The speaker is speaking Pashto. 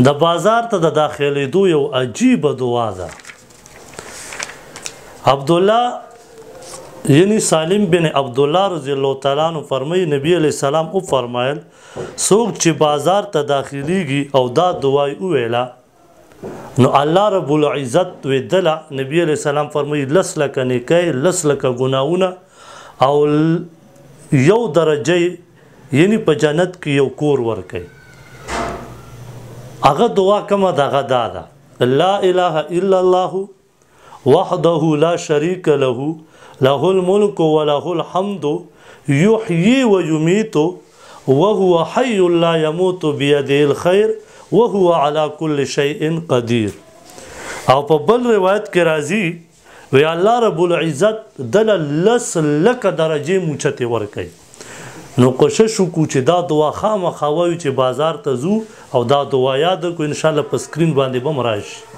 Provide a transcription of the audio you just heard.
د بازار ته د داخلېدو یو عجیبه دعا ده. عبدالله یعنی سالم بن عبدالله رضی الله تعالی عنہ فرمایي نبی علیہ السلام او فرمایل څوک چې بازار ته داخليږي او دا دعا ویلا نو الله رب العزت ودله نبی علیہ السلام فرمایي لس لکه نیکي لس لکه ګناونه او یو درجه یعنی په جنت کې یو کور ورکي. هغه دعا کومه دغه ده لا اله الا الله وحده لا شريك له له الملك وله الحمد يحيي ويميت وهو حي لا يموت بيده الخير وهو على كل شيء قدير. او په بل روایت کې راځي وی الله رب العزت دل لس لکه درجه موچته ورکي. نو کوشش وکړو چې دا دعا خامخا وایو چې بازار ته ځو او دا دعا یاد کو ان شاء الله په سکرین باندې به راشي.